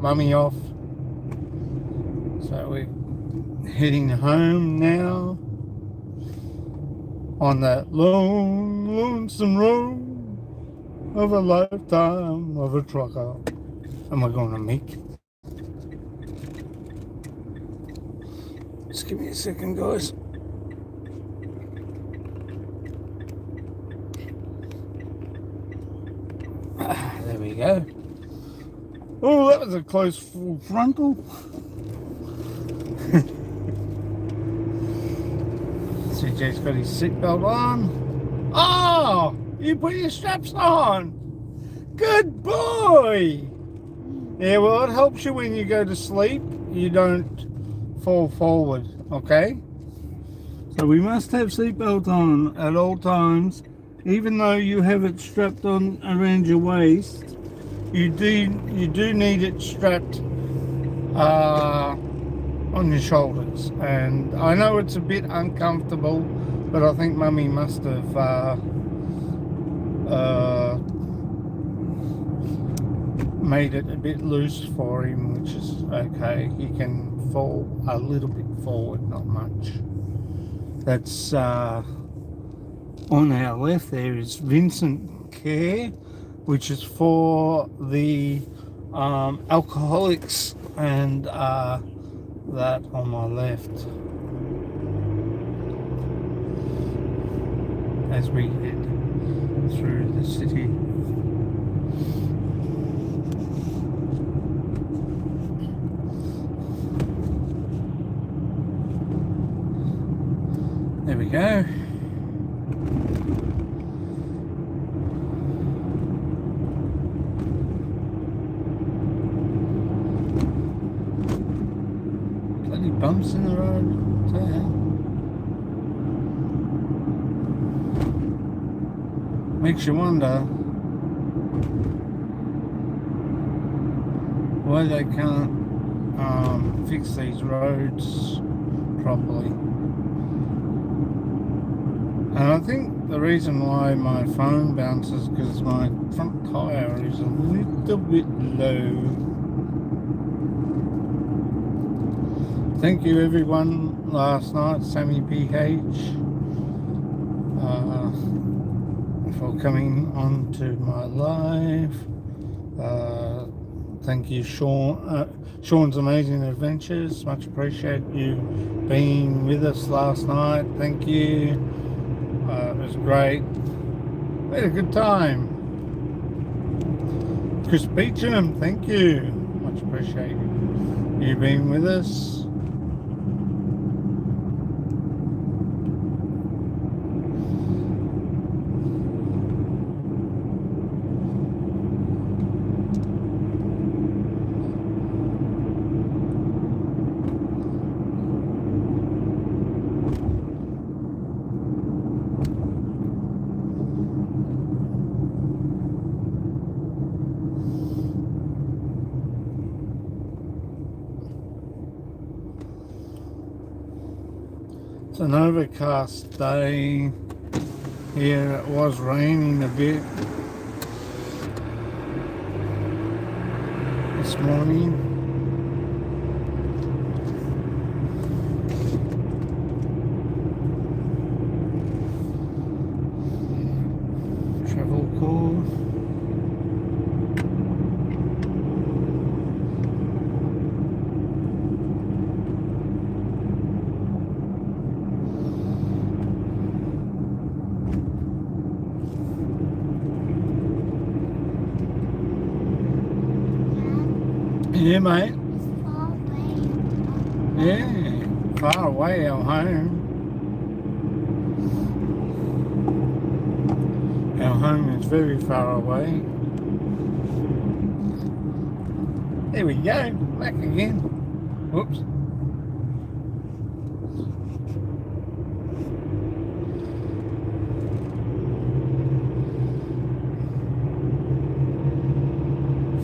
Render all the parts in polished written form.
Mummy off. So we're heading home now on that long, lonesome road of a lifetime of a trucker. Am I going to make it? Just give me a second, guys. There we go. Oh, that was a close full frontal. CJ's got his seatbelt on. Oh, you put your straps on. Good boy. Yeah, well, it helps you when you go to sleep. You don't fall forward, okay? So we must have seatbelt on at all times. Even though you have it strapped on around your waist, you do need it strapped on your shoulders. And I know it's a bit uncomfortable, but I think Mummy must have made it a bit loose for him, which is okay. He can fall a little bit forward, not much. That's on our left there is Vincent Care, which is for the alcoholics, and that on my left as we head through the city. There we go. Bloody bumps in the road. What the hell? Makes you wonder why they can't fix these roads properly. And I think the reason why my phone bounces is because my front tyre is a little bit low. Thank you everyone last night, Sammy PH, for coming on to my live. Thank you, Sean's Amazing Adventures. Much appreciate you being with us last night. Thank you. It was great. We had a good time. Chris Beecham, thank you. Much appreciate you being with us. It's an overcast day here. It was raining a bit this morning. Travel call. Yeah, mate. Yeah, far away our home. Our home is very far away. There we go, back again. Whoops.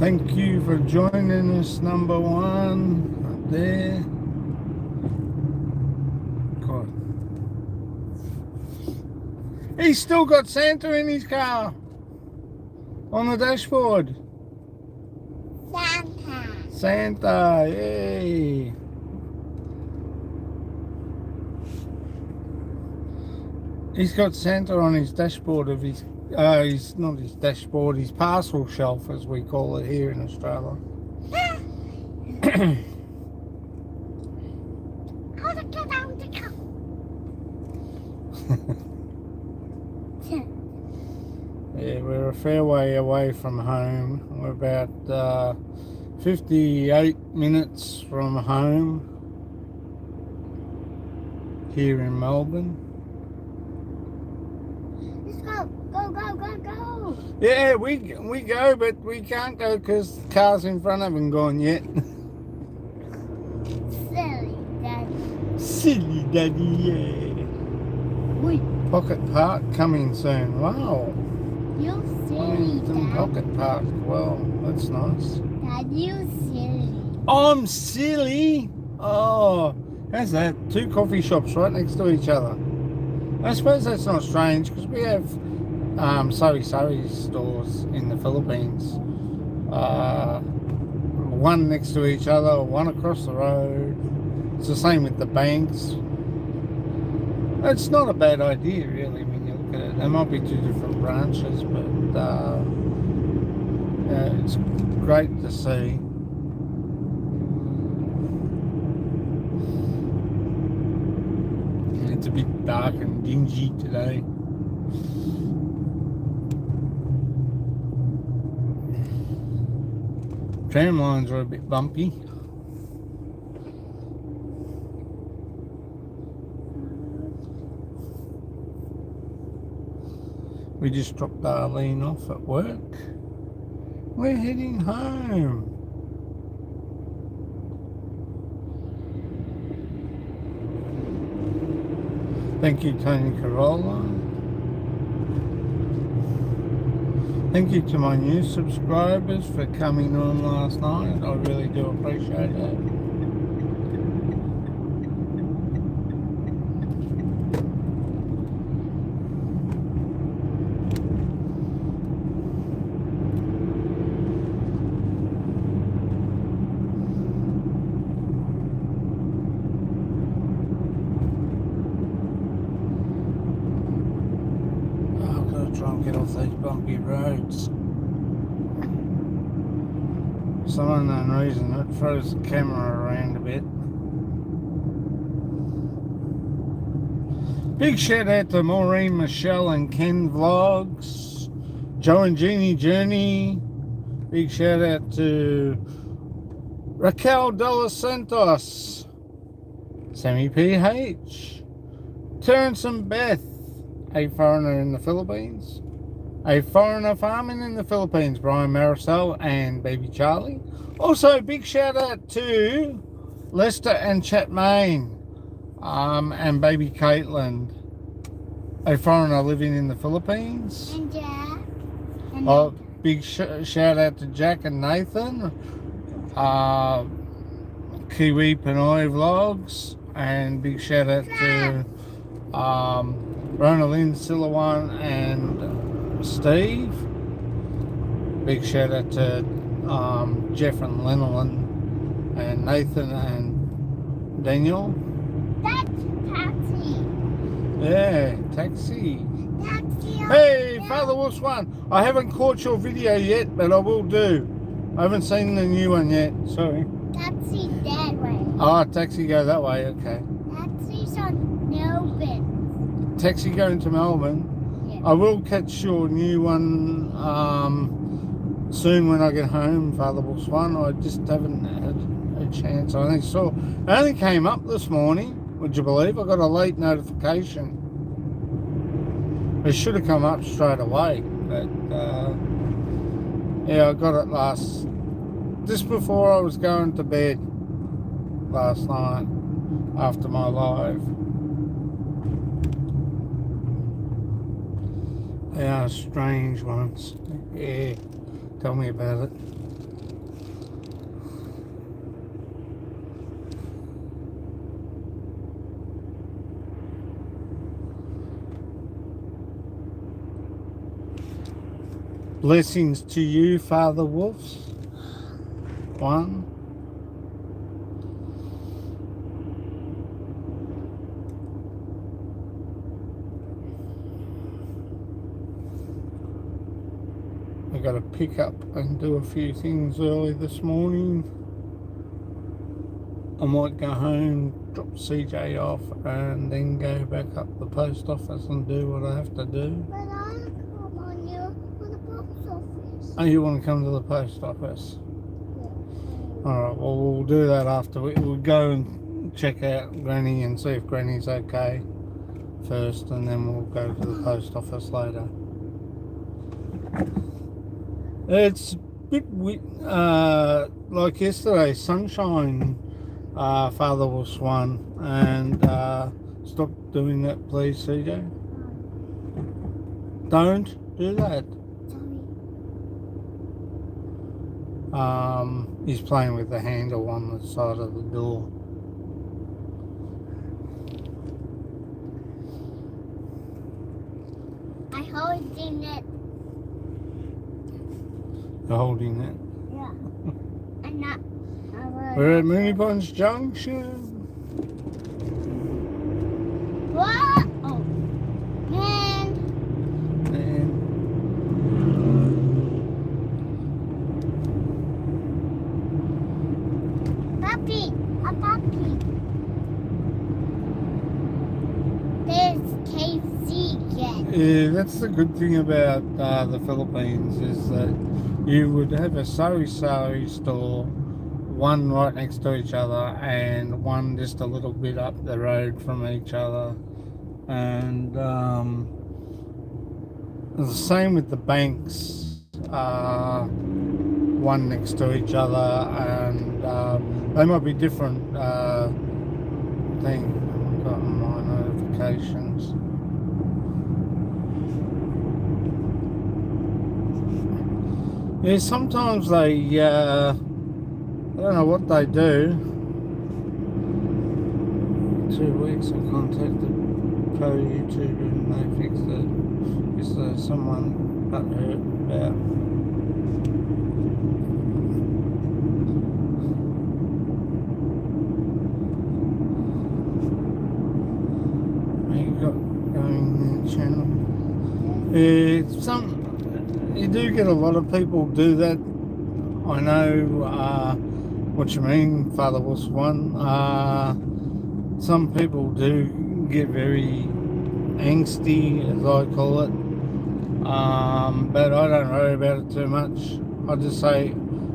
Thank you for joining us, number one, up there. God. He's still got Santa in his car. On the dashboard. Santa, yay! He's got Santa on his dashboard of his, he's not his dashboard, his parcel shelf as we call it here in Australia. Yeah, we're a fair way away from home. We're about 58 minutes from home here in Melbourne. Let's go, go. Yeah, we go, but we can't go because the cars in front haven't gone yet. Silly Daddy. Silly Daddy, yeah. Wait, Pocket Park coming soon. Wow. you silly Wellington Dad. Pocket Park. Well, that's nice. Dad, you silly. I'm silly. Oh, how's that? 2 coffee shops right next to each other. I suppose that's not strange because we have sari stores in the Philippines. One next to each other, one across the road. It's the same with the banks. It's not a bad idea, really, when you look at it. There might be 2 different branches, but yeah, it's great to see. It's a bit dark and dingy today. Tram lines are a bit bumpy. We just dropped Darlene off at work. We're heading home. Thank you, Tony Carolla. Thank you to my new subscribers for coming on last night. I really do appreciate it. Try and get off those bumpy roads. For some unknown reason it throws the camera around a bit. Big shout out to Maureen, Michelle and Ken Vlogs, Joe and Jeannie Journey. Big shout out to Raquel de los Santos, Sammy PH, Terrence and Beth, a foreigner in the Philippines, a foreigner farming in the Philippines, Brian Marisol and Baby Charlie. Also, big shout out to Lester and Chat Main, and Baby Caitlin, a foreigner living in the Philippines. And Jack. Oh, big shout out to Jack and Nathan, Kiwi Pinoy Vlogs, and big shout out to Rona Lynn, Silawan and Steve. Big shout out to Jeff and Lenolin and Nathan and Daniel. That's Taxi. Yeah, taxi. Taxi. Hey, Father Wolf's One. I haven't caught your video yet, but I will do. I haven't seen the new one yet. Sorry. Taxi that way. Oh, taxi go that way. Okay. Taxi's on Melbourne. Taxi going to Melbourne. Yeah. I will catch your new one soon when I get home, Father Wolf's One. I just haven't had a chance. I only came up this morning. Would you believe? I got a late notification. It should have come up straight away, but yeah, I got it just before I was going to bed last night after my live. They are strange ones. Yeah, tell me about it. Blessings to you, Father Wolf's One. got to pick up and do a few things early this morning. I might go home, drop CJ off, and then go back up the post office and do what I have to do. But I come on you to the post office. Oh, you want to come to the post office? Yeah. Alright, well, we'll do that after. We'll go and check out Granny and see if Granny's okay first, and then we'll go to the post office later. It's a bit like yesterday, sunshine. Father will swan, and stop doing that, please, CJ. Don't do that. Sorry. He's playing with the handle on the side of the door. I holding it. You're holding it. Yeah. I'm not. We're at Mooney Ponds Junction. What? Oh, man. And Puppy. A puppy. There's KFC again. yeah, that's the good thing about the Philippines, is that you would have a sari store, one right next to each other and one just a little bit up the road from each other, and the same with the banks, one next to each other, and they might be different thing. I've got my notifications. Yeah, sometimes they I don't know what they do. 2 weeks I contacted Pro YouTube and they fixed it. Is there someone got hurt about? You got going the channel. You do get a lot of people do that. I know what you mean, Father Wolf's one. Some people do get very angsty, as I call it, but I don't worry about it too much. I just say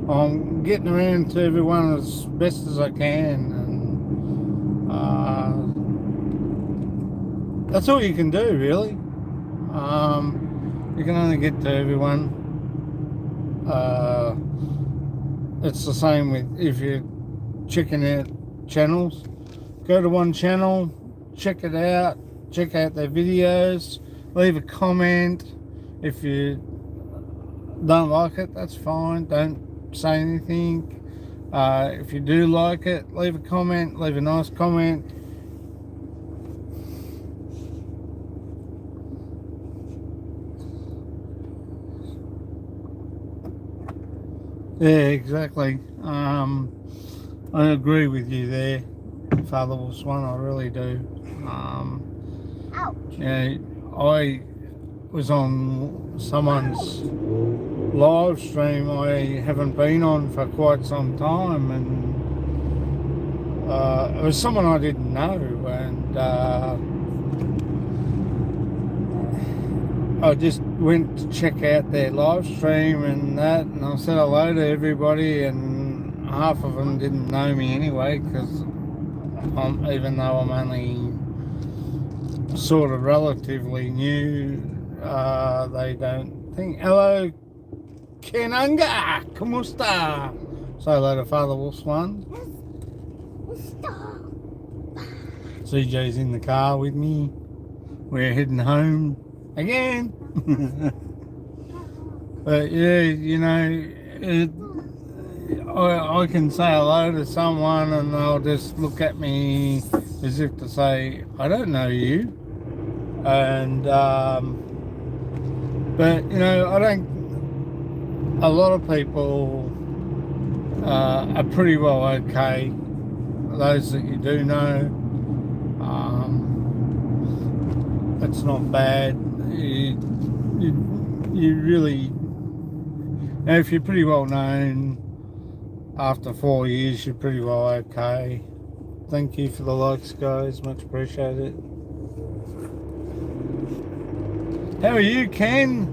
I'm getting around to everyone as best as I can, and that's all you can do, really. You can only get to everyone. It's the same with if you're checking out channels. Go to one channel, check it out, check out their videos, leave a comment. If you don't like it, that's fine, don't say anything. If you do like it, leave a comment, leave a nice comment. Yeah, exactly. I agree with you there, Father Wolf's one. I really do. Ouch. Yeah, I was on someone's live stream I haven't been on for quite some time, and it was someone I didn't know, and I just went to check out their live stream and that, and I said hello to everybody, and half of them didn't know me anyway, because even though I'm only sort of relatively new, they don't think. Hello, Kenanga, kumusta? Say hello to Father Wolf's one. Stop. CJ's in the car with me. We're heading home again. But yeah, you know, I can say hello to someone and they'll just look at me as if to say, I don't know you. And but you know, I don't. A lot of people are pretty well okay. Those that you do know, it's not bad. You really Now, if you're pretty well known, after 4 years, you're pretty well okay. Thank you for the likes, guys. Much appreciated. How are you, Ken?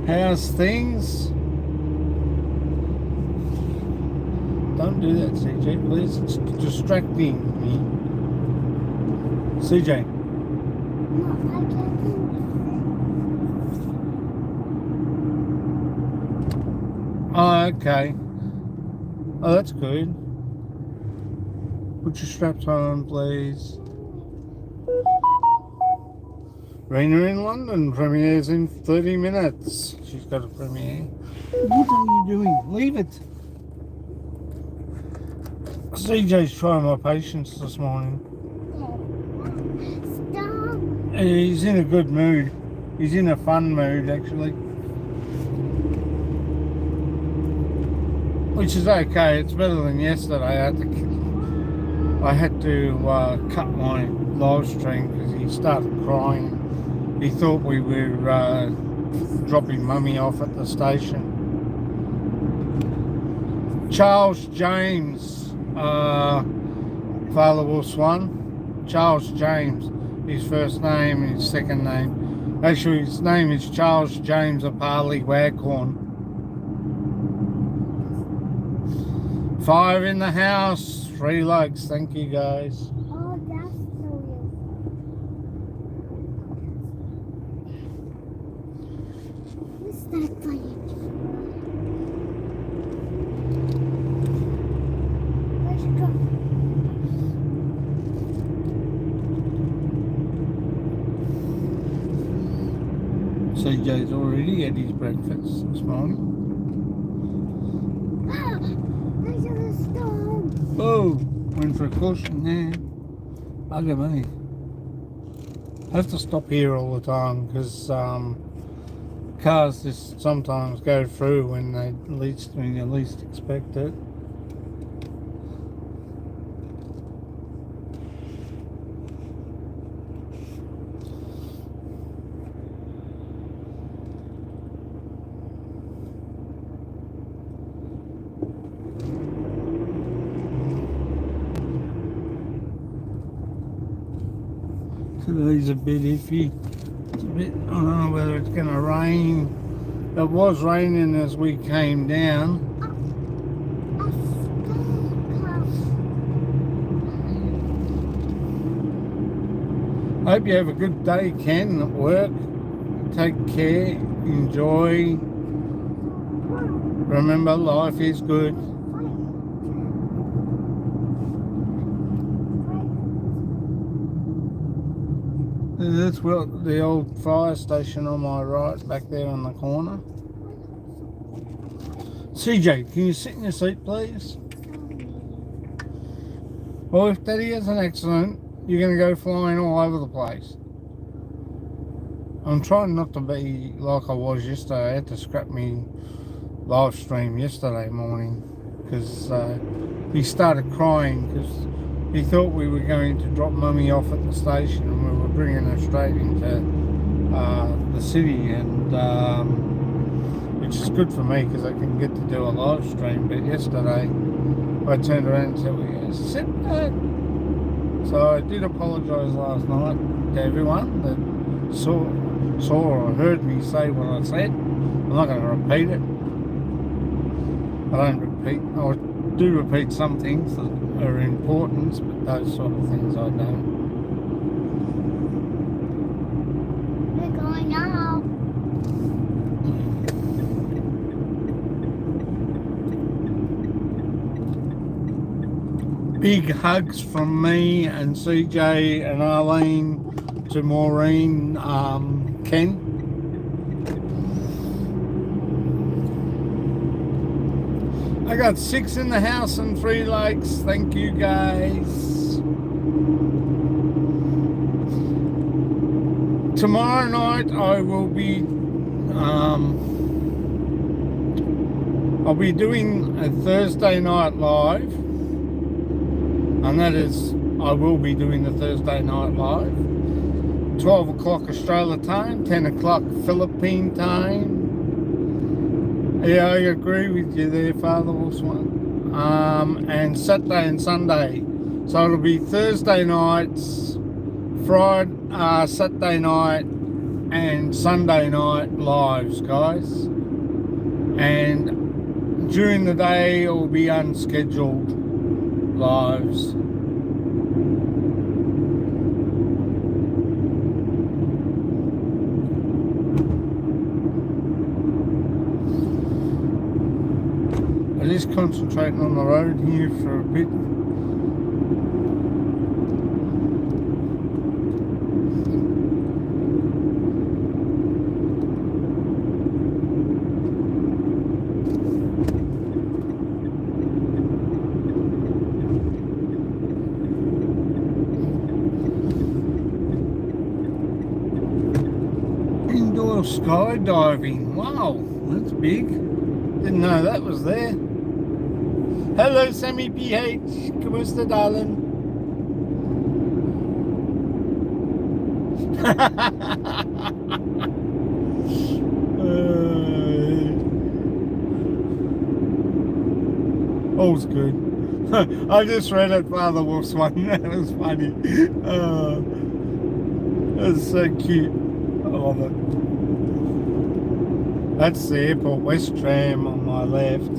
How's things? Don't do that, CJ, please. It's distracting me. CJ. No, I can't do Oh, okay. Oh, that's good. Put your straps on, please. Rainer in London premieres in 30 minutes. She's got a premiere. What are you doing? Leave it. CJ's trying my patience this morning. it. Stop. He's in a good mood. He's in a fun mood, actually. Which is okay. It's better than yesterday. I had to cut my live stream because he started crying. He thought we were dropping Mummy off at the station. Charles James, Father Wolf Swan. Charles James, his first name and his second name. Actually, his name is Charles James Aparley Waghorn. 5 in the house, 3 likes. Thank you, guys. Oh, that's so weird. What's that funny? Let's go. CJ's already had his breakfast this morning. There's a stone. Oh, went for a caution there. Bugger me. I have to stop here all the time because cars just sometimes go through when you least expect it. Today's a bit iffy. It's a bit, I don't know whether it's going to rain. It was raining as we came down. A stone. I hope you have a good day, Ken, at work. Take care, enjoy. Remember, life is good. That's the old fire station on my right, back there on the corner. CJ, can you sit in your seat, please? Well, if Daddy has an accident, you're going to go flying all over the place. I'm trying not to be like I was yesterday. I had to scrap me live stream yesterday morning because he started crying because he thought we were going to drop Mummy off at the station and we were bringing her straight into the city, and which is good for me because I can get to do a live stream. But yesterday I turned around and said, "We go, sit back." So I did apologise last night to everyone that saw or heard me say what I said. I'm not going to repeat it. I do repeat some things that are important, but those sort of things I don't. We're going out. Big hugs from me and CJ and Arlene to Maureen, Ken. I got 6 in the house and 3 likes. Thank you, guys. Tomorrow night I will be I'll be doing a Thursday night live, and that is I will be doing the Thursday night live. 12 o'clock Australia time, 10 o'clock Philippine time. Yeah, I agree with you there, Father Wolf's one. And Saturday and Sunday. So it'll be Thursday nights, Saturday night, and Sunday night lives, guys. And during the day, it will be unscheduled lives. I'm just concentrating on the road here for a bit. Indoor skydiving. Wow, that's big. Didn't know that was there. Hello, Sammy PH. ¿Cómo está, darling? All's good. I just read it, Father Wolf's one. That was funny. That's so cute. I love it. That's the Airport West tram on my left.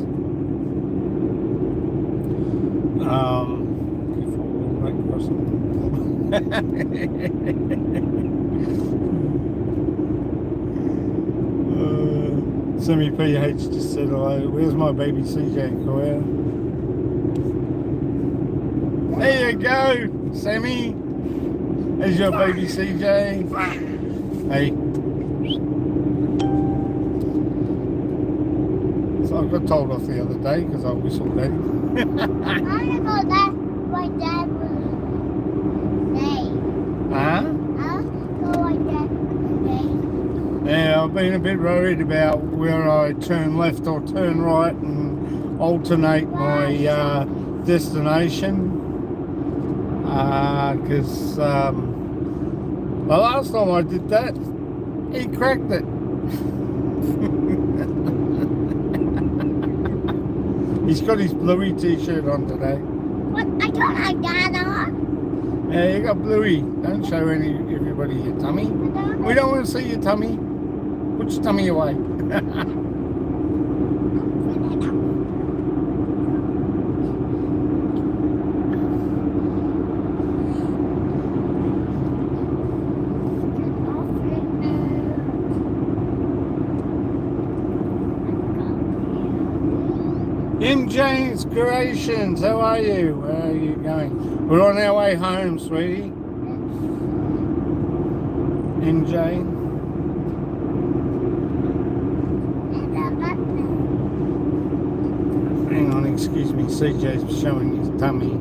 Sammy PH just said hello. Where's my baby CJ Coyer? There you go, Sammy. There's your baby CJ. Hey. So I got told off the other day because I whistled at him. I don't know that my dad was say. Huh? I don't know like that today. Yeah, I've been a bit worried about where I turn left or turn right and alternate my destination. Because the last time I did that, he cracked it. He's got his bluey t-shirt on today. What? I don't have that on. Yeah, you got bluey. Don't show everybody your tummy. We don't want to see your tummy. Put your tummy away. James Creations, how are you? Where are you going? We're on our way home, sweetie. MJ. Hang on, excuse me. CJ's showing his tummy.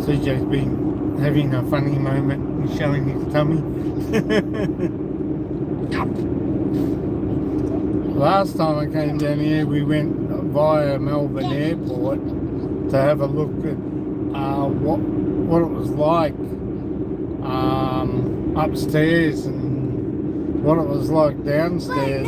CJ's been having a funny moment and showing his tummy. Last time I came down here, we went via Melbourne Airport to have a look at what it was like upstairs and what it was like downstairs.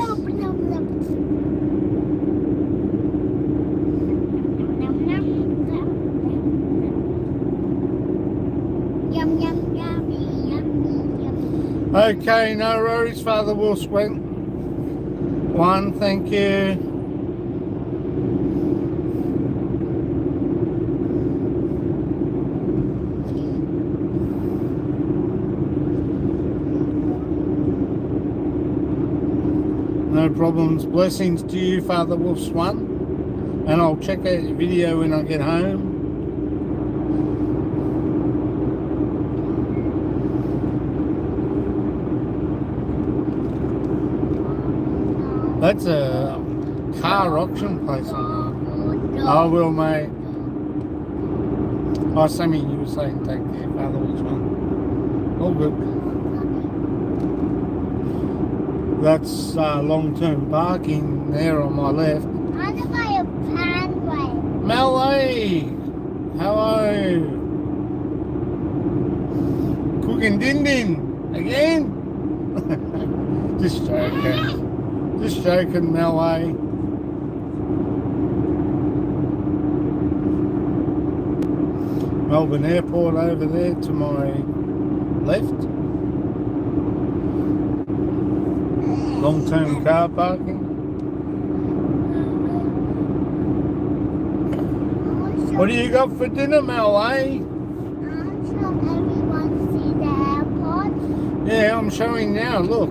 Okay, no worries, Father Wolf's went. One, thank you. No problems. Blessings to you, Father Wolf's one. And I'll check out your video when I get home. That's a car auction place on there. I will, mate. Oh, Sammy, you were saying take care, Father Wolf's one. All good. That's long-term parking there on my left. I want to buy a pathway. Melly, how are you? Cooking din din again. Just joking. Just joking, Melway. Melbourne Airport over there to my left. Long-term car parking. What do you got for dinner, Melway? I'm sure everyone see the airport. Yeah, I'm showing now, look.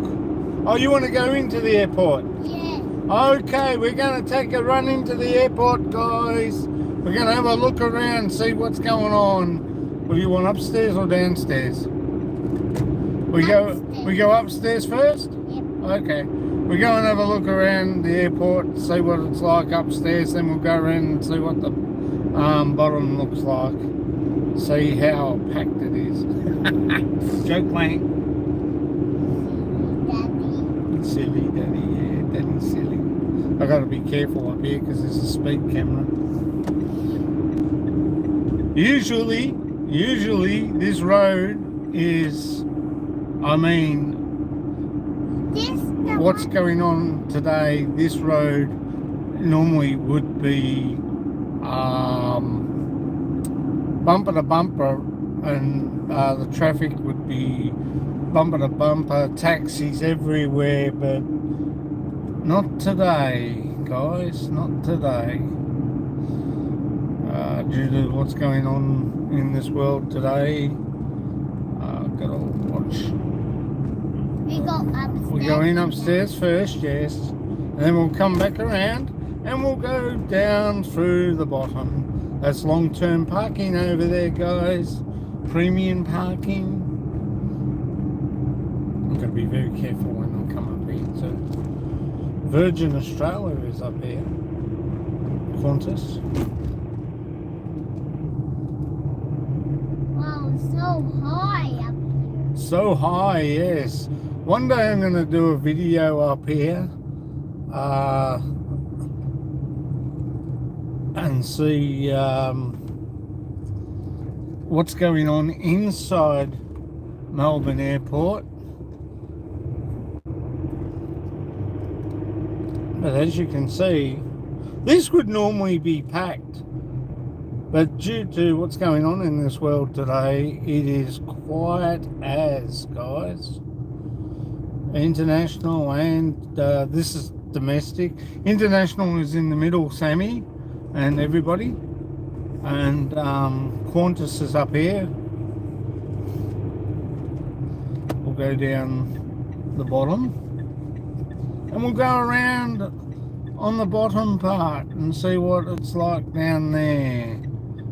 Oh, you want to go into the airport? Yeah. Okay, we're going to take a run into the airport, guys. We're going to have a look around, see what's going on. What do you want, upstairs or downstairs? We go upstairs first? Yep. Okay. We go and have a look around the airport, see what it's like upstairs, then we'll go around and see what the bottom looks like. See how packed it is. Joke lane. Daddy. Silly, Daddy, yeah, Daddy's silly. I got to be careful up here because there's a speed camera. Usually this road is, I mean, what's going on today, this road normally would be bumper to bumper, and the traffic would be bumper to bumper, taxis everywhere, but not today, guys, not today. Due to what's going on in this world today, gotta watch. We go upstairs. We're going upstairs first, yes, and then we'll come back around and we'll go down through the bottom. That's long-term parking over there, guys. Premium parking. I'm going to be very careful when I come up here too. Virgin Australia is up here. Qantas. Wow, so high up here. So high, yes. One day I'm going to do a video up here. And see what's going on inside Melbourne Airport. But as you can see, this would normally be packed, but due to what's going on in this world today, it is quiet as, guys. International and this is domestic. International is in the middle, Sammy and everybody, and Qantas is up here. We'll go down the bottom and we'll go around on the bottom part and see what it's like down there.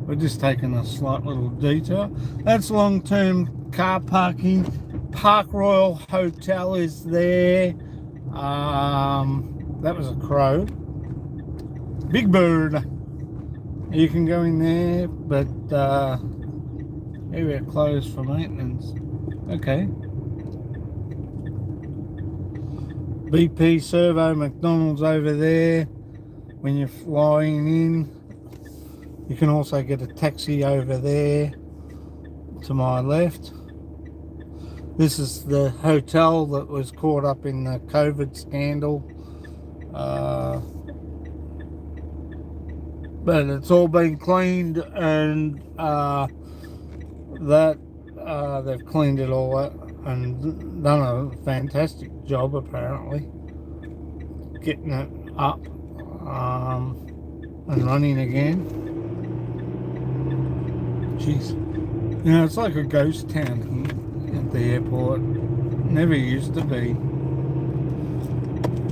We're just taking a slight little detour. That's long-term car parking. Park Royal Hotel is there. That was a crow. Big bird. You can go in there, but area closed for maintenance. Okay. BP Servo, McDonald's over there. When you're flying in, you can also get a taxi over there to my left. This is the hotel that was caught up in the COVID scandal. But it's all been cleaned, and they've cleaned it all up and done a fantastic job, apparently, getting it up and running again. Jeez, you know, it's like a ghost town here at the airport. Never used to be.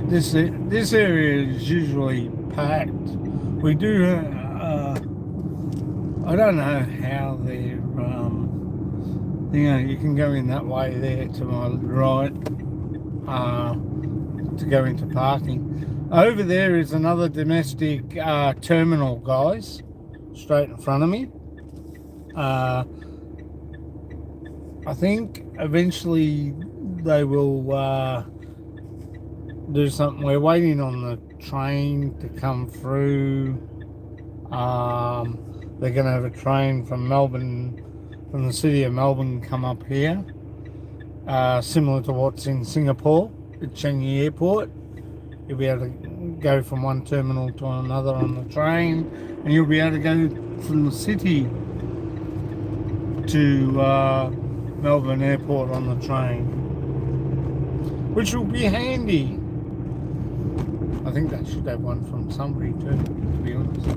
This area is usually packed. We do, I don't know how they're, you know, you can go in that way there to my right to go into parking. Over there is another domestic terminal, guys, straight in front of me. I think eventually they will do something. We're waiting on the train to come through. They're going to have a train from Melbourne from the city of Melbourne come up here, similar to what's in Singapore at Changi Airport. You'll be able to go from one terminal to another on the train, and you'll be able to go from the city to Melbourne Airport on the train, which will be handy. I think they should have one from Sunbury too, to be honest.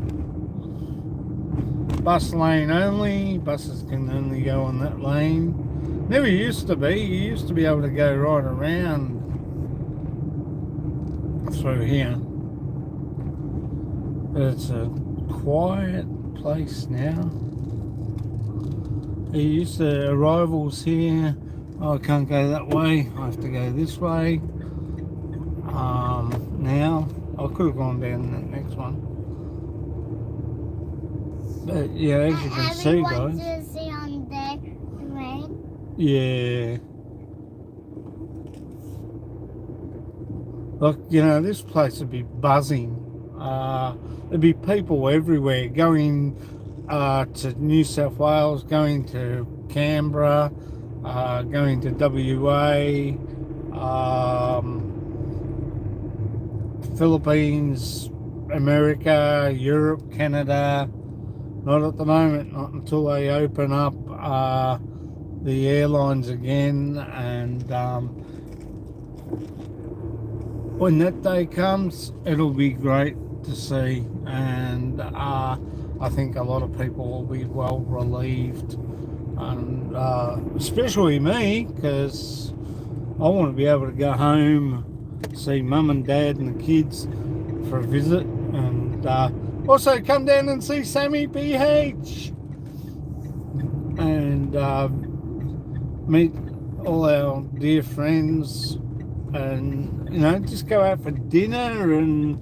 Bus lane only. Buses can only go on that lane. Never used to be. You used to be able to go right around through here. But it's a quiet place now. There used to arrivals here. Oh, I can't go that way. I have to go this way. Now I could have gone down that next one. But yeah, as you can see, guys. To see on the train. Yeah. Look, you know, this place would be buzzing. There'd be people everywhere going to New South Wales, going to Canberra, going to WA, Philippines, America, Europe, Canada. Not at the moment, not until they open up the airlines again, and when that day comes, it'll be great to see, and I think a lot of people will be well relieved, and especially me, because I want to be able to go home, see mum and dad and the kids for a visit, and also come down and see Sammy PH, and meet all our dear friends, and you know, just go out for dinner and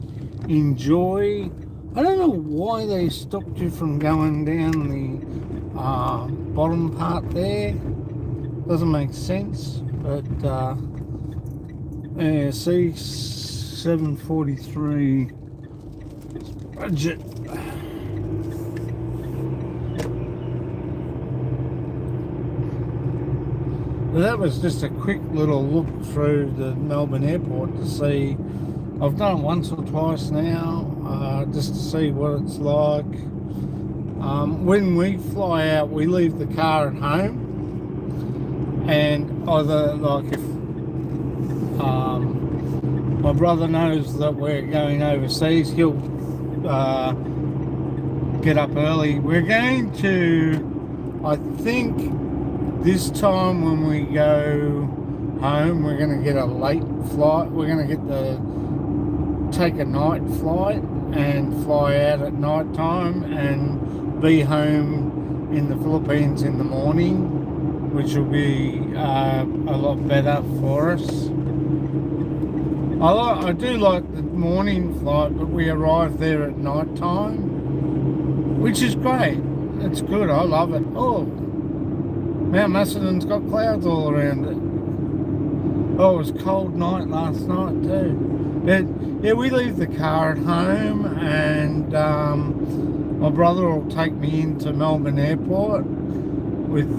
enjoy. I don't know why they stopped you from going down the bottom part there. Doesn't make sense, but yeah, see, 743 budget. Well, that was just a quick little look through the Melbourne airport to see. I've done it once or twice now, just to see what it's like. When we fly out, we leave the car at home, and either, like, if my brother knows that we're going overseas, he'll get up early. We're going to, I think, this time when we go home, we're going to get a late flight. We're going to take a night flight and fly out at night time and be home in the Philippines in the morning, which will be a lot better for us. I do like the morning flight, but we arrive there at night time, which is great. It's good. I love it. Oh, Mount Macedon's got clouds all around it. Oh, it was a cold night last night too. But yeah, we leave the car at home, and my brother will take me into Melbourne Airport with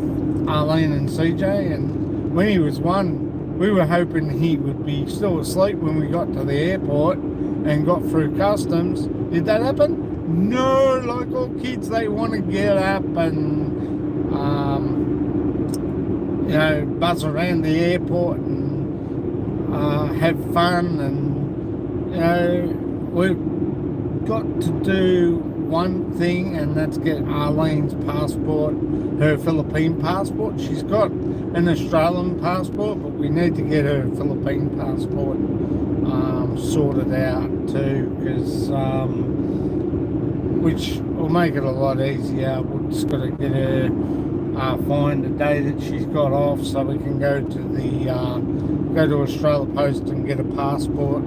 Arlene and CJ. And when he was one, we were hoping he would be still asleep when we got to the airport and got through customs. Did that happen? No, like all kids, they want to get up and you know, buzz around the airport and have fun, and you know, we've got to do one thing, and that's get Arlene's passport, her Philippine passport. She's got an Australian passport, but we need to get her Philippine passport sorted out too, because which will make it a lot easier. We've just got to get her find a day that she's got off, so we can go to the go to Australia Post and get a passport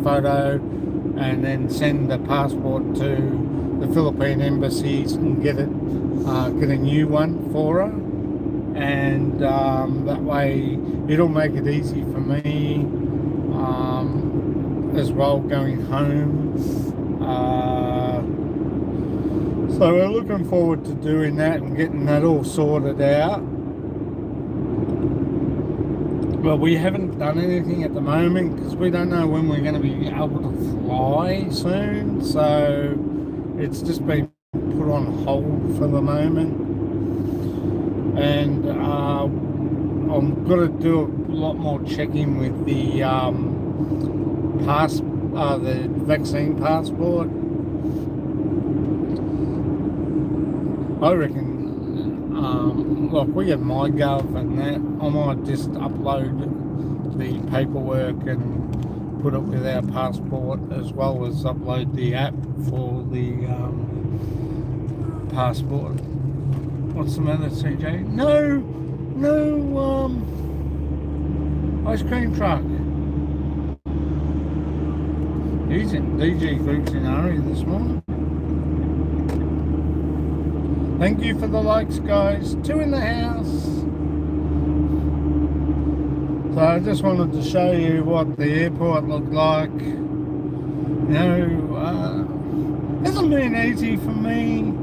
photo, and then send the passport to the Philippine embassies and get a new one for her, and that way it'll make it easy for me as well going home. So So we're looking forward to doing that and getting that all sorted out. But we haven't done anything at the moment because we don't know when we're going to be able to fly soon. So it's just been put on hold for the moment. And I'm going to do a lot more checking with the the vaccine passport. I reckon, like we have MyGov and that, I might just upload the paperwork and put it with our passport, as well as upload the app for the passport. What's the matter, CJ? No ice cream truck. He's in DG Group's in a hurry this morning. Thank you for the likes, guys. 2 in the house. So I just wanted to show you what the airport looked like. You know, hasn't been easy for me.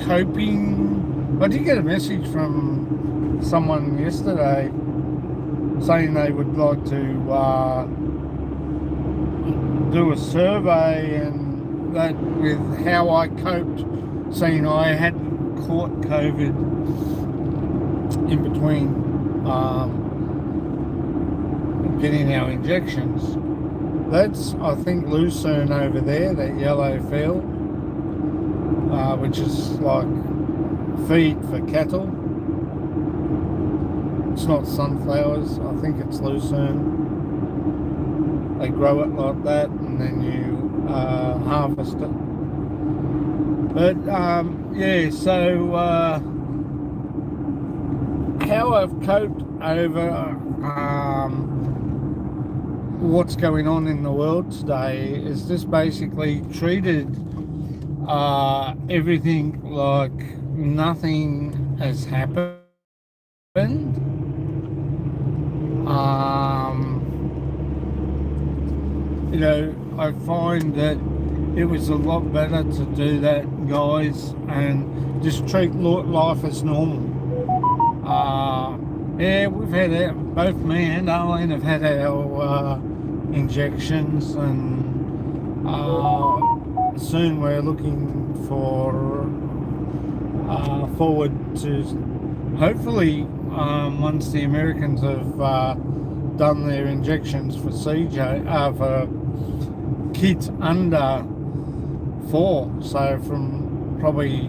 Coping. I did get a message from someone yesterday saying they would like to do a survey and that with how I coped, saying I hadn't caught COVID in between getting our injections. That's, I think, Lucerne over there, that yellow field, which is like feed for cattle. It's not sunflowers, I think it's lucerne. They grow it like that and then you harvest it. But yeah, so how I've coped over what's going on in the world today is just basically treated everything like nothing has happened. You know, I find that it was a lot better to do that, guys, and just treat life as normal. Yeah, we've had both me and Arlene have had our injections, and soon we're looking for forward to hopefully once the Americans have done their injections for CJ for kids under 4, so from probably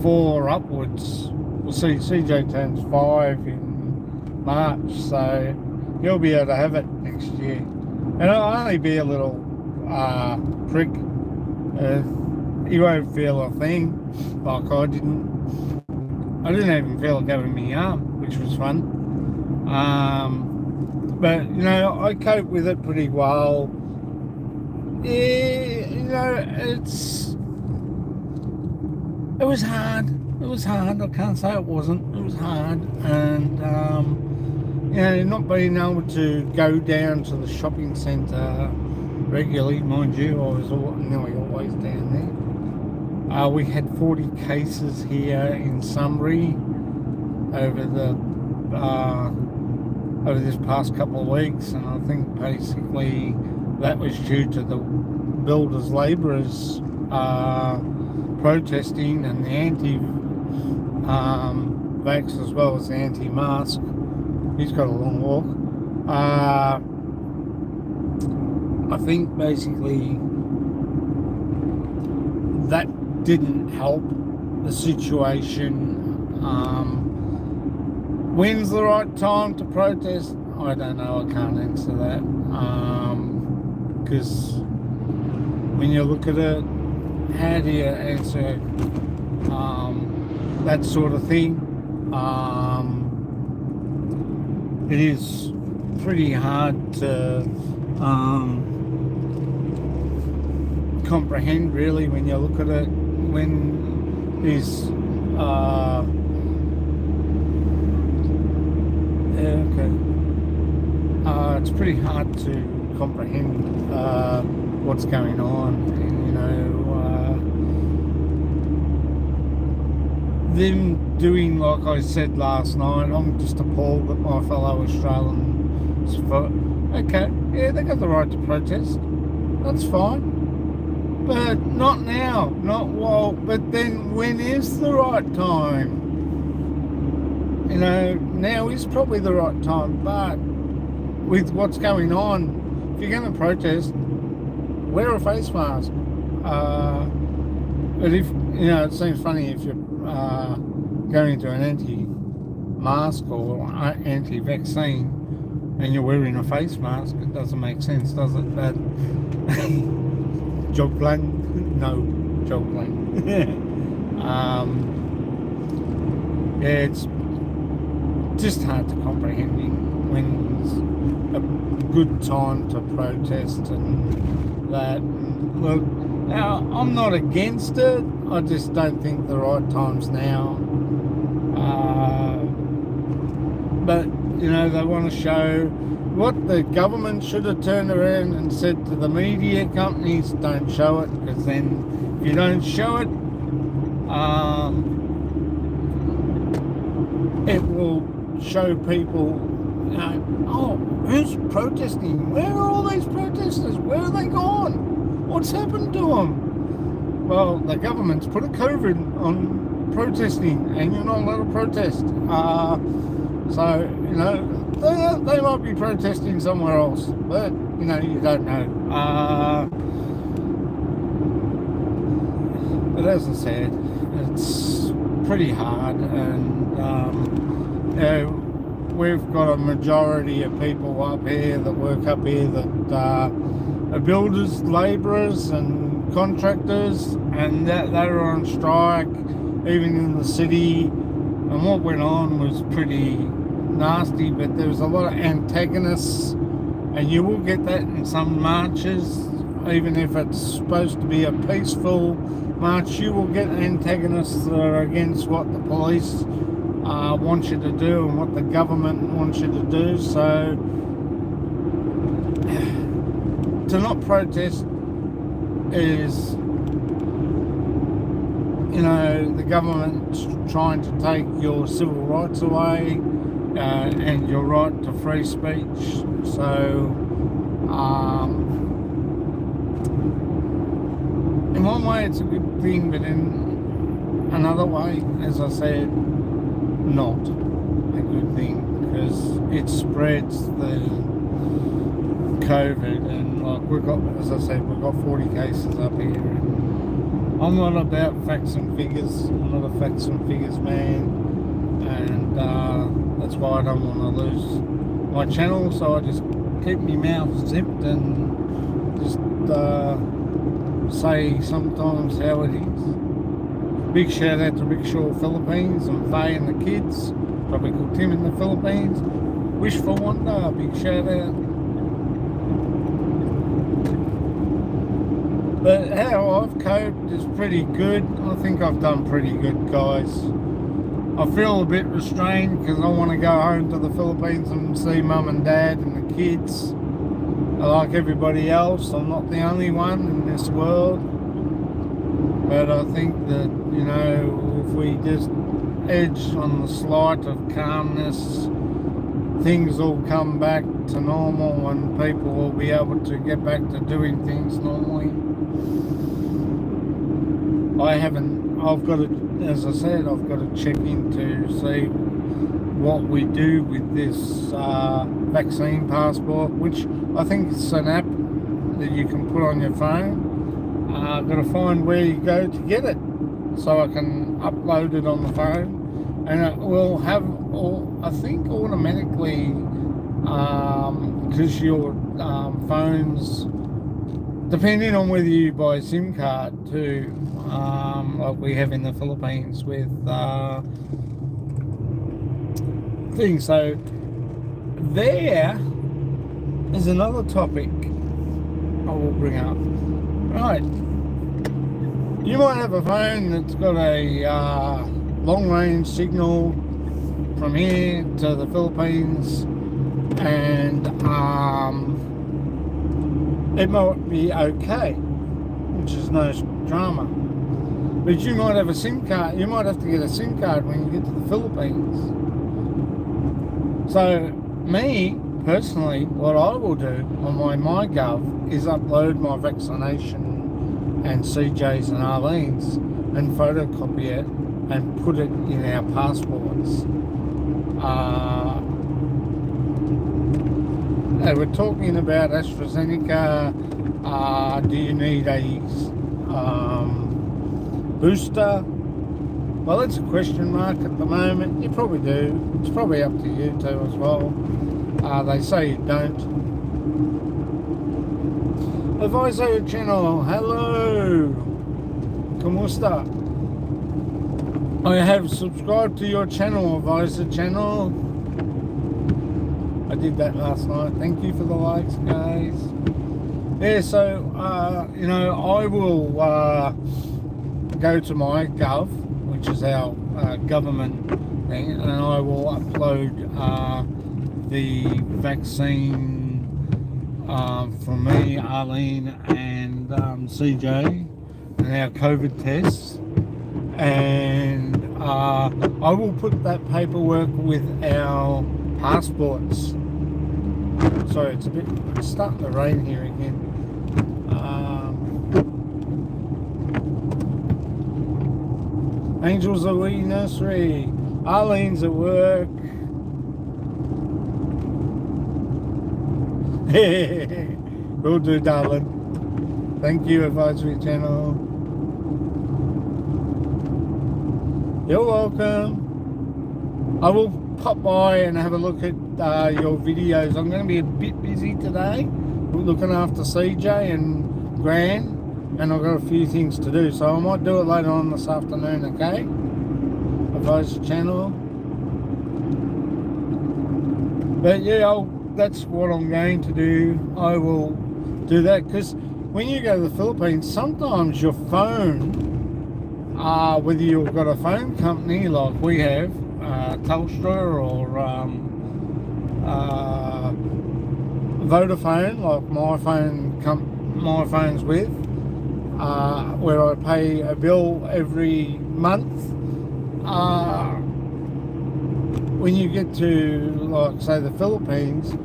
4 upwards. We'll see, CJ turns 5 in March, so he'll be able to have it next year, and it'll only be a little prick. He won't feel a thing like I didn't even feel it going in my arm, which was fun. But you know, I cope with it pretty well. Yeah, you know, it was hard. It was hard. I can't say it wasn't. It was hard, and you know, not being able to go down to the shopping centre regularly, mind you, I was nearly always down there. We had 40 cases here in Sunbury over this past couple of weeks, and I think basically that was due to the builders, labourers protesting, and the anti-vax as well as the anti-mask. He's got a long walk. I think basically that didn't help the situation. When's the right time to protest? I don't know. I can't answer that. Because when you look at it, how do you answer that sort of thing? It is pretty hard to comprehend, really, when you look at it. When is it's pretty hard to comprehend what's going on. them doing, like I said last night, I'm just appalled at my fellow Australians for, okay, yeah, they got the right to protest, that's fine, but not now, not while, but then when is the right time? Now is probably the right time, but with what's going on, if you're going to protest, wear a face mask. But if, it seems funny if you're going into an anti-mask or anti-vaccine and you're wearing a face mask, it doesn't make sense, does it? But juggling? No, juggling. Yeah, it's just hard to comprehend when's a good time to protest and that. Look, now I'm not against it. I just don't think the right time's now. But they want to show what the government should have turned around and said to the media companies: don't show it, because then if you don't show it, it will show people, oh, who's protesting? Where are all these protesters? Where are they gone? What's happened to them? Well, the government's put a COVID on protesting, and you're not allowed to protest. So, they might be protesting somewhere else, but, you don't know. But as I said, it's pretty hard, and we've got a majority of people up here that work up here that are builders, labourers and contractors, and that they were on strike even in the city, and what went on was pretty nasty, but there was a lot of antagonists, and you will get that in some marches. Even if it's supposed to be a peaceful march, you will get antagonists that are against what the police want you to do and what the government wants you to do. So to not protest is, the government's trying to take your civil rights away and your right to free speech. So in one way it's a good thing, but in another way, as I said, not a good thing, because it spreads the COVID, and like we've got 40 cases up here, and I'm not about facts and figures. I'm not a facts and figures man, and that's why I don't want to lose my channel, so I just keep my mouth zipped and just say sometimes how it is. Big shout out to Rickshaw Philippines and Faye and the kids. Probably called Tim in the Philippines. Wish for Wonder, big shout out. But how I've coped is pretty good. I think I've done pretty good, guys. I feel a bit restrained because I want to go home to the Philippines and see Mum and Dad and the kids. Like everybody else, I'm not the only one in this world. But I think that, if we just edge on the slight of calmness, things will come back to normal and people will be able to get back to doing things normally. I've got to, as I said, I've got to check in to see what we do with this vaccine passport, which I think it's an app that you can put on your phone. I've got to find where you go to get it so I can upload it on the phone, and it will have, I think, automatically, because your phones, depending on whether you buy a SIM card too, like we have in the Philippines with things. So there is another topic I will bring up. Right, you might have a phone that's got a long-range signal from here to the Philippines, and it might be okay which is no drama. But you might have a SIM card. You might have to get a SIM card when you get to the Philippines. So, me, personally, what I will do on my MyGov is upload my vaccination and CJ's and Arlene's and photocopy it and put it in our passports. They were talking about AstraZeneca. Do you need a booster? Well, it's a question mark at the moment. You probably do. It's probably up to you too as well. They say you don't. Advisor channel, hello. ¿Cómo está? I have subscribed to your channel, Advisor channel. I did that last night. Thank you for the likes, guys. Yeah, so, you know, I will go to MyGov, which is our government thing, and I will upload the vaccine for me, Arlene, and CJ, and our COVID tests. And I will put that paperwork with our passports. Sorry, it's starting to rain here again. Angels at Wee Nursery. Arlene's at work. Will do, darling. Thank you, Advisory Channel. You're welcome. I will pop by and have a look at your videos. I'm going to be a bit busy today. We're looking after CJ and Gran, and I've got a few things to do, so I might do it later on this afternoon, okay? Advisory Channel. But yeah, that's what I'm going to do. I will do that, because when you go to the Philippines, sometimes your phone, whether you've got a phone company like we have, Telstra or Vodafone, like my phone's with, where I pay a bill every month. When you get to, like, say, the Philippines,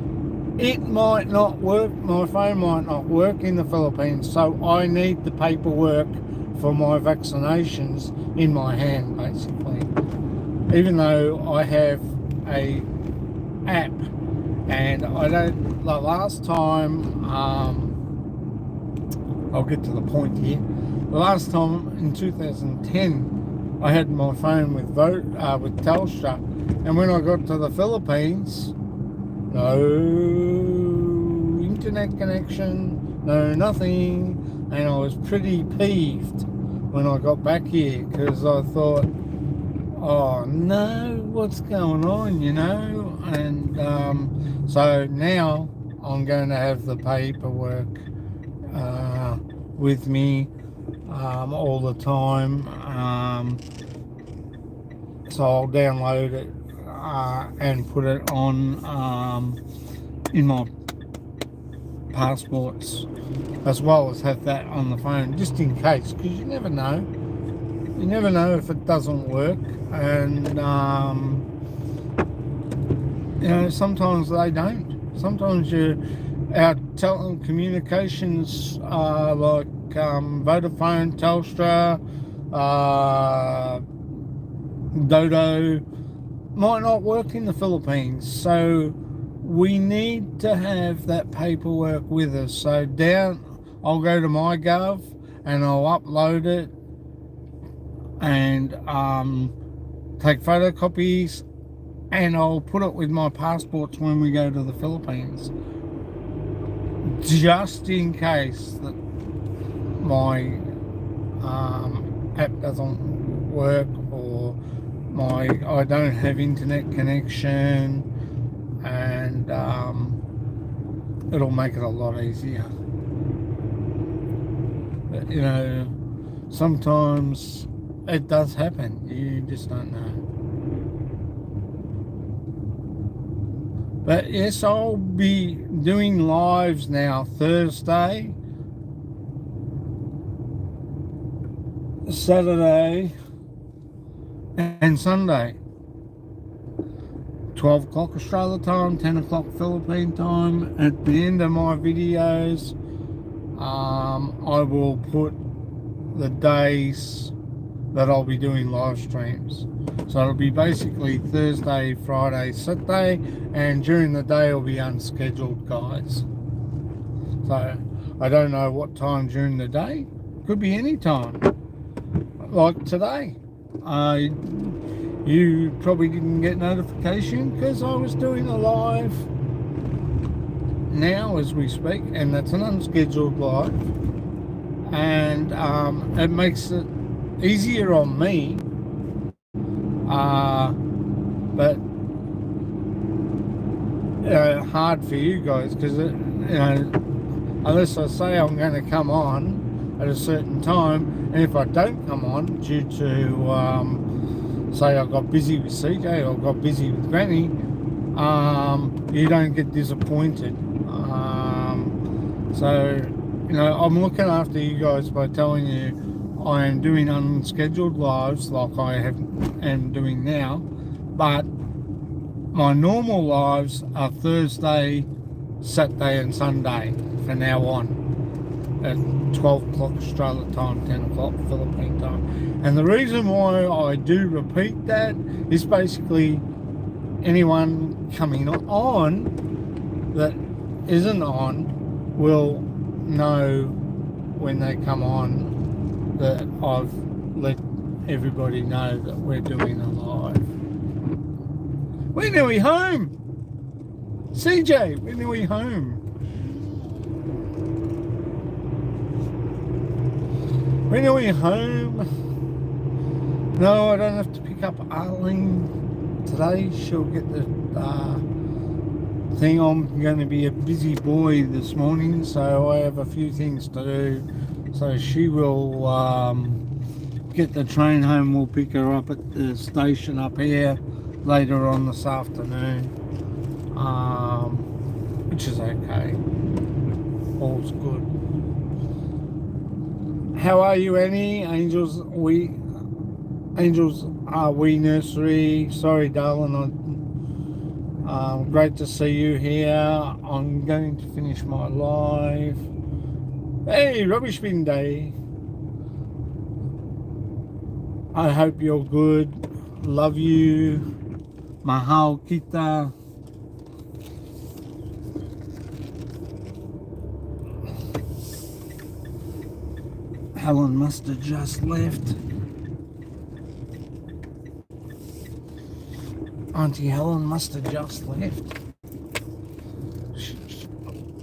it might not work. My phone might not work in the Philippines, so I need the paperwork for my vaccinations in my hand, basically. Even though I have a app, and I don't. The last time, I'll get to the point here. The last time in 2010, I had my phone with Telstra, and when I got to the Philippines, no internet connection, no nothing, and I was pretty peeved when I got back here, because I thought, oh no, what's going on, you know? And so now I'm going to have the paperwork with me all the time, so I'll download it and put it on in my passports, as well as have that on the phone, just in case, because you never know if it doesn't work. And you know, sometimes they don't. Sometimes our telecommunications, like Vodafone, Telstra, Dodo, might not work in the Philippines, so we need to have that paperwork with us. So I'll go to MyGov and I'll upload it and take photocopies, and I'll put it with my passports when we go to the Philippines, just in case that my app doesn't work, or I don't have internet connection, and it'll make it a lot easier. But you know, sometimes it does happen. You just don't know. But yes, I'll be doing lives now Thursday Saturday and Sunday. 12 o'clock Australia time, 10 o'clock Philippine time. At the end of my videos, I will put the days that I'll be doing live streams. So it'll be basically Thursday, Friday, Saturday, and during the day it'll be unscheduled, guys. So I don't know what time during the day. Could be any time. Like today. You probably didn't get notification because I was doing a live now as we speak, and that's an unscheduled live, and it makes it easier on me, but hard for you guys because unless I say I'm going to come on at a certain time, and if I don't come on due to say I got busy with CJ or got busy with Granny, you don't get disappointed. So, I'm looking after you guys by telling you I am doing unscheduled lives like I am doing now, but my normal lives are Thursday, Saturday and Sunday from now on. At 12 o'clock Australia time, 10 o'clock Philippine time. And the reason why I do repeat that is basically anyone coming on that isn't on will know when they come on that I've let everybody know that we're doing a live. We're nearly home. CJ, we're nearly home. We're nearly home. No, I don't have to pick up Arlene today. She'll get the thing. I'm going to be a busy boy this morning, so I have a few things to do. So she will get the train home. We'll pick her up at the station up here later on this afternoon, which is okay. All's good. How are you, Annie? Angels are we nursery. Sorry, darling. Great to see you here. I'm going to finish my live. Hey, rubbish bin day. I hope you're good. Love you. Mahal kita. Helen must have just left. Auntie Helen must have just left.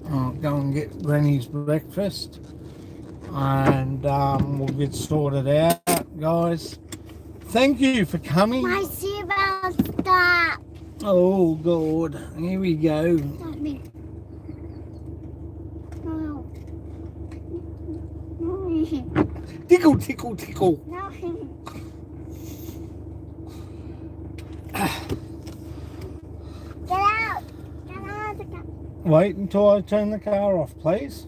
I'll go and get Granny's breakfast, and we'll get sorted out, guys. Thank you for coming. My seatbelt stopped. Oh, God. Here we go. Let me. No. Tickle, tickle, tickle. No. Get out. Get out of the car. Wait until I turn the car off, please.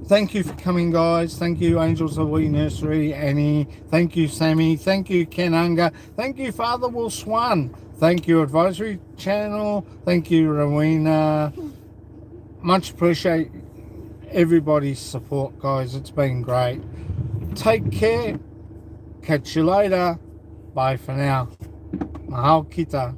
Thank you for coming, guys. Thank you, Angels of We Nursery, Annie. Thank you, Sammy. Thank you, Ken Unger. Thank you, Father Will Swan. Thank you, Advisory Channel. Thank you, Rowena. Much appreciate everybody's support, guys. It's been great. Take care. Catch you later. Bye for now. Mahal kita.